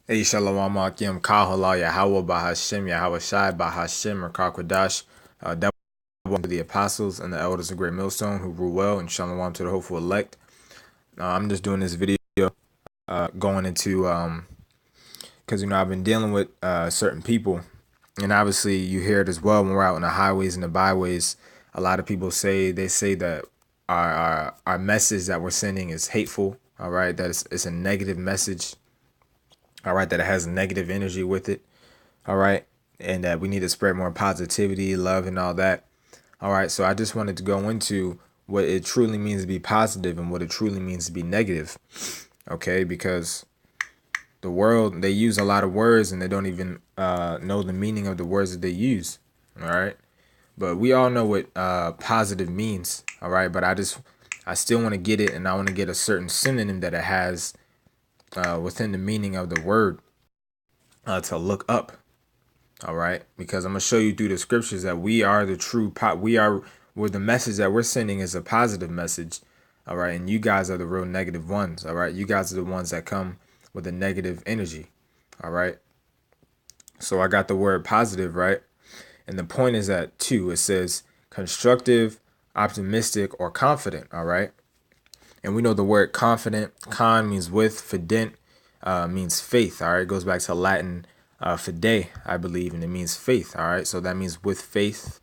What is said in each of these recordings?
Hey, Shalom Akim, Kahala, Yahweh Bahashem, Yahweh Shai Bahashem, or Kakwadash. That one to the apostles and the elders of Great Millstone who rule well, and Shalom to the hopeful elect. I'm just doing this video going into, because, I've been dealing with certain people, and obviously you hear it as well when we're out on the highways and the byways. A lot of people say that our message that we're sending is hateful, all right, that it's a negative message, all right, that it has negative energy with it. All right. And that we need to spread more positivity, love, and all that. All right. So I just wanted to go into what it truly means to be positive and what it truly means to be negative. Okay. Because the world, they use a lot of words and they don't even know the meaning of the words that they use. All right. But we all know what positive means. All right. But I still want to get it, and I want to get a certain synonym that it has within the meaning of the word to look up. All right, because I'm gonna show you through the scriptures that we are the true where the message that we're sending is a positive message. All right, and you guys are the real negative ones. All right, you guys are the ones that come with a negative energy. All right, so I got the word positive, right? And the point is that two, it says constructive, optimistic, or confident. All right, and we know the word confident, con means with, fident means faith. All right, it goes back to Latin fide, I believe, and it means faith. All right, so that means with faith.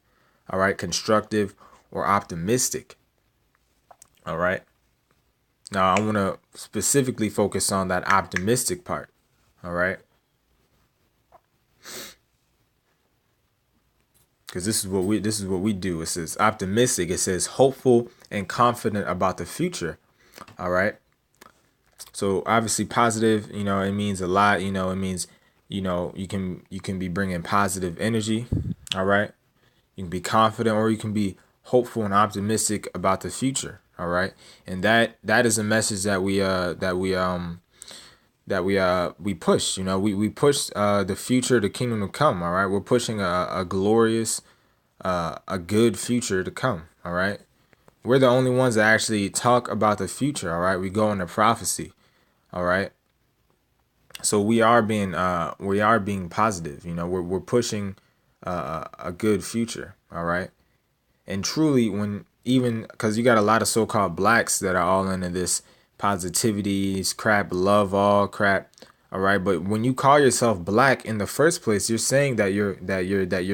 All right, constructive or optimistic. All right, now I want to specifically focus on that optimistic part. All right, because this is what we do. It says optimistic. It says hopeful and confident about the future. All right. So obviously positive, it means a lot. It means, you can be bringing positive energy. All right. You can be confident, or you can be hopeful and optimistic about the future. All right. And that is a message that we push. We push the future, the kingdom to come. All right. We're pushing a glorious, a good future to come. All right. We're the only ones that actually talk about the future. All right. We go into prophecy. All right. So we are being positive. We're pushing a good future. All right. And truly, when even because you got a lot of so-called blacks that are all into this positivity crap, love all crap. All right. But when you call yourself black in the first place, you're saying that you're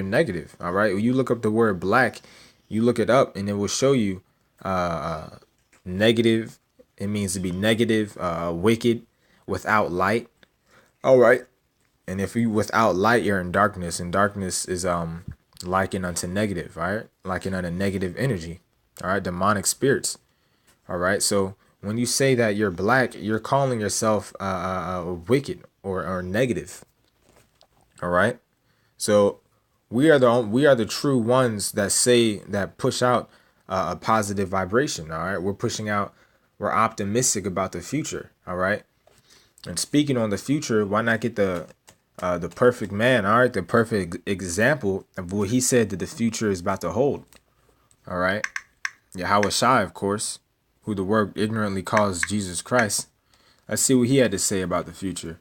negative. All right. When you look up the word black, you look it up and it will show you negative. It means to be negative, wicked, without light. All right. And if you without light, you're in darkness, and darkness is likened unto negative, right? Likened unto negative energy. All right, demonic spirits. All right. So when you say that you're black, you're calling yourself wicked or negative. All right. So we are the true ones that say that push out a positive vibration. All right. We're optimistic about the future. All right. And speaking on the future, why not get the perfect man, all right, the perfect example of what he said that the future is about to hold. All right. Yahweh Shai, of course, who the world ignorantly calls Jesus Christ. Let's see what he had to say about the future.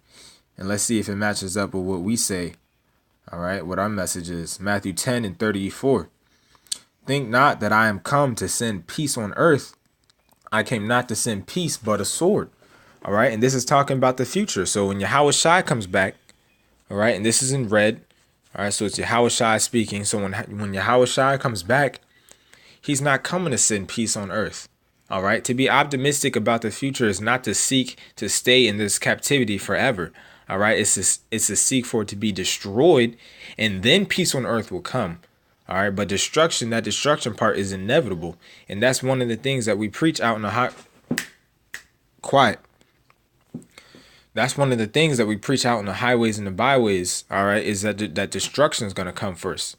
And let's see if it matches up with what we say. All right, what our message is. Matthew 10 and 34. Think not that I am come to send peace on earth. I came not to send peace, but a sword. All right, and this is talking about the future. So when Yahweh Shai comes back, all right, and this is in red. All right, so it's Yahweh Shai speaking. So when Yahweh Shai comes back, he's not coming to send peace on earth. All right, to be optimistic about the future is not to seek to stay in this captivity forever. All right, it's to seek for it to be destroyed, and then peace on earth will come. All right, but that destruction part is inevitable, and that's one of the things that we preach out in the hot, quiet. That's one of the things that we preach out on the highways and the byways. All right, is that destruction is going to come first.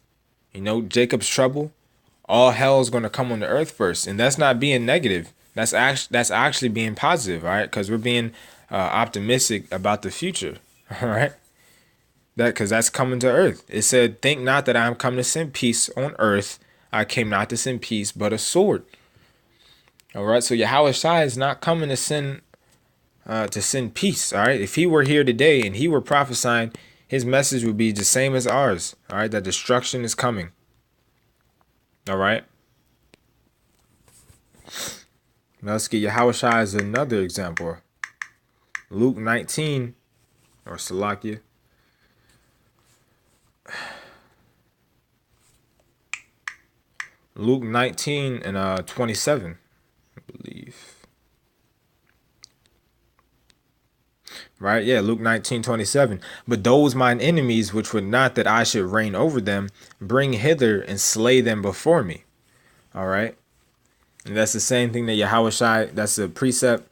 Jacob's trouble, all hell is going to come on the earth first, and that's not being negative. That's actually being positive. All right, because we're being optimistic about the future. All right, because that's coming to earth. It said, "Think not that I am come to send peace on earth. I came not to send peace, but a sword." All right, so Yahweh Shai is not coming to send to send peace. All right. If he were here today and he were prophesying, his message would be the same as ours. All right. That destruction is coming. All right. Now let's get Yahushua as another example. Luke 19, or Salakia. Luke 19 and 27, I believe. Right? Yeah, Luke 19:27. But those mine enemies, which would not that I should reign over them, bring hither and slay them before me. All right. And that's the same thing that Yahushua, that's a precept.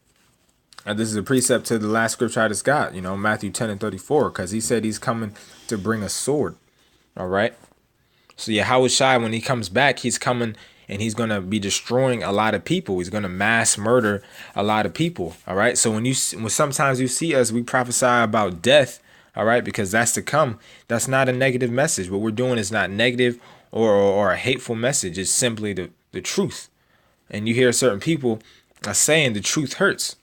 This is a precept to the last scripture I just got, Matthew 10:34, because he said he's coming to bring a sword. All right. So Yahushua, when he comes back, he's coming and he's going to be destroying a lot of people. He's going to mass murder a lot of people. All right. So when sometimes you see us, we prophesy about death. All right. Because that's to come. That's not a negative message. What we're doing is not negative or a hateful message. It's simply the truth. And you hear certain people are saying the truth hurts.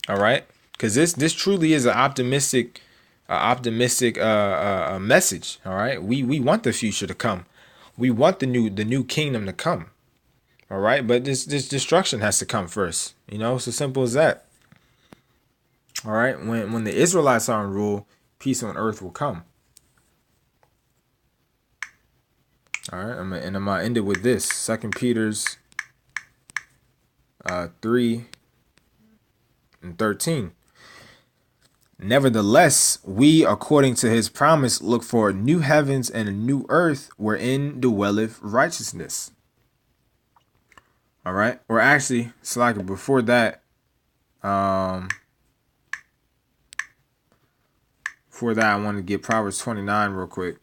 All right. Because this truly is an optimistic message. All right. We want the future to come. We want the new kingdom to come. All right. But this destruction has to come first. It's as simple as that. All right. When the Israelites are in rule, peace on earth will come. All right. I'm gonna end it with this. 2 Peter's 3:13. Nevertheless, we, according to his promise, look for new heavens and a new earth wherein dwelleth righteousness. All right. Or actually, it's like before that, I want to get Proverbs 29 real quick.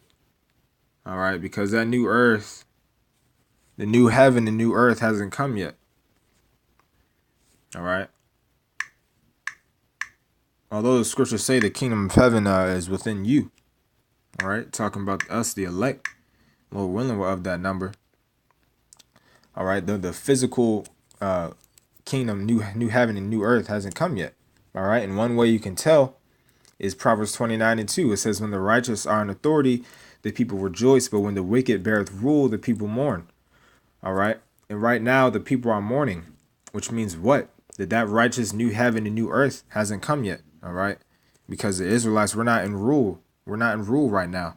All right. Because that new earth, the new heaven, the new earth hasn't come yet. All right. Although the scriptures say the kingdom of heaven is within you. All right. Talking about us, the elect. Lord willing, we're of that number. All right. The physical kingdom, new heaven and new earth hasn't come yet. All right. And one way you can tell is Proverbs 29:2. It says, when the righteous are in authority, the people rejoice. But when the wicked beareth rule, the people mourn. All right. And right now, the people are mourning, which means what? That righteous new heaven and new earth hasn't come yet. All right. Because the Israelites, we're not in rule. We're not in rule right now.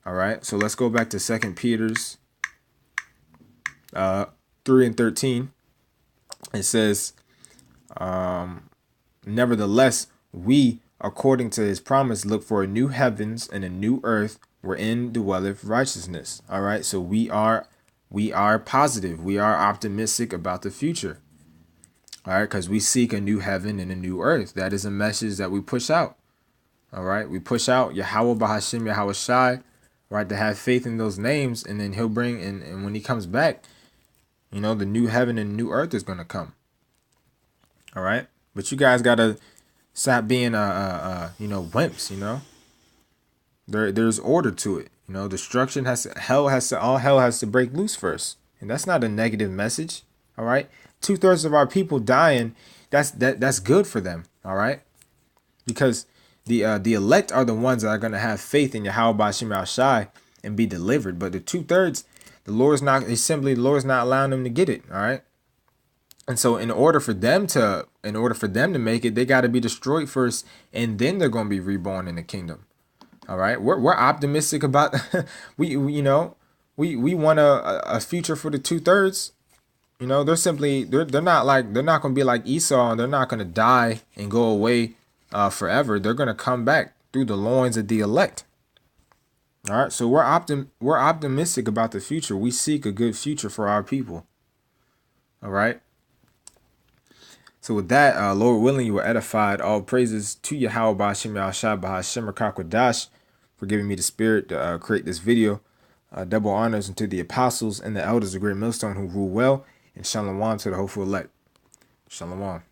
All right. So let's go back to 2 Peter's 3:13. It says, nevertheless, we, according to his promise, look for a new heavens and a new earth wherein dwelleth righteousness. All right. So we are positive. We are optimistic about the future. All right, because we seek a new heaven and a new earth. That is a message that we push out. All right, we push out Yahweh Bahashim Yahushai, right, to have faith in those names, and then he'll bring, and when he comes back, the new heaven and new earth is going to come. All right, but you guys got to stop being, wimps, There's order to it. Destruction all hell has to break loose first. And that's not a negative message. All right. 2/3 of our people dying, that's good for them, all right? Because the elect are the ones that are going to have faith in Yahweh Bashim Shai and be delivered. But the 2/3, the Lord's not allowing them to get it, all right? And so in order for them to make it, they got to be destroyed first, and then they're going to be reborn in the kingdom. All right? We're optimistic about we want a future for the 2/3. They're not going to be like Esau, and they're not going to die and go away forever. They're going to come back through the loins of the elect. All right, so we're optimistic about the future. We seek a good future for our people. All right. So with that, Lord willing, you were edified. All praises to Yahweh Bashim Yahshua Bahashim Rakakwadash for giving me the spirit to create this video. Double honors unto the apostles and the elders of Great Millstone who rule well. And shalom to the hopeful elect. Shalom.